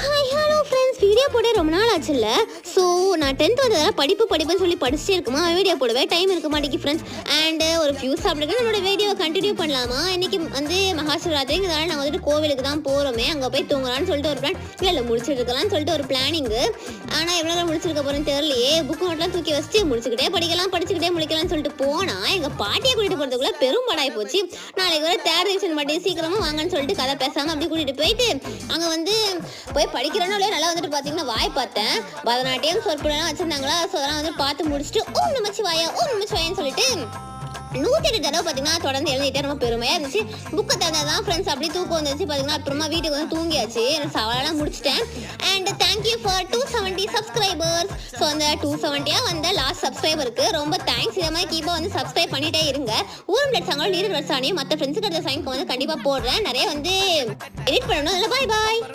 Hi hello friends, video போட ரொம்ப நாள் ஆச்சுல்ல. ஸோ நான் 10th வந்ததால் படிப்புன்னு சொல்லி படிச்சுட்டே இருக்குமா, வீடியோ போடவே டைம் இருக்க மாட்டேங்குது ஃப்ரெண்ட்ஸ். அண்டு ஒரு ஃபியூ சாப்பிட்டு என்னோட வீடியோவை கண்டினியூ பண்ணலாமா. இன்றைக்கி வந்து மகாசிவராத்திரிங்கிறதால நான் வந்துட்டு கோவிலுக்கு தான் போகிறோமே, அங்கே போய் தூங்கலான்னு சொல்லிட்டு ஒரு பிளான். இல்லை முடிச்சுட்டு இருக்கலாம்னு சொல்லிட்டு ஒரு பிளானிங்கு. ஆனால் எவ்வளோ நேரம் முடிச்சிருக்க போகிறேன்னு தெரியலையே. புக்கு நோட்லாம் தூக்கி வச்சுட்டு படிச்சுக்கிட்டே முடிக்கலாம்னு சொல்லிட்டு போனால் எங்கள் பாட்டியை கூட்டிகிட்டு போகிறதுக்குள்ளே பெரும் படாய் போச்சு. நாளைக்கு வர தேர்ட் டிவிஷன் பாட்டி சீக்கிரமாக வாங்கன்னு சொல்லிட்டு கதை பேசாமல் அப்படி கூட்டிகிட்டு போயிட்டு அங்கே வந்து போய் படிக்கிறோன்னா நல்லா வந்துட்டு பார்த்தீங்கன்னா வாய் பார்த்தேன். பரதநாட்டியம் சொற்பொழிலாம் வச்சுருந்தாங்களா. ஸோ அதெல்லாம் வந்து பார்த்து முடிச்சுட்டு ஓம் நமச்சிவாயான்னு சொல்லிட்டு 108 தடவை பார்த்தீங்கன்னா தொடர்ந்து எழுதிட்டே ரொம்ப பெருமையாக இருந்துச்சு. புக்கை தந்ததான் ஃப்ரெண்ட்ஸ் அப்படி தூக்கம் வந்துச்சு. பார்த்தீங்கன்னா அப்புறமா வீட்டுக்கு வந்து தூங்கியாச்சு. சவாலெல்லாம் முடிச்சிட்டேன். And thank you for 270 subscribers. So அந்த 270 வந்த லாஸ்ட் சப்ஸ்கிரைபருக்கு ரொம்ப தேங்க்ஸ். இதை மாதிரி கீப்பாக வந்து சப்ஸ்கிரைப் பண்ணிகிட்டே இருங்க. ஊரம் பிளட் சாங்கோட நீர் பிளட் சாணியும் மற்ற ஃப்ரெண்ட்ஸுக்கு அடுத்த சாய்க்கு வந்து கண்டிப்பாக போடுறேன். நிறைய வந்து எடிட் பண்ணணும். இல்லை பாய்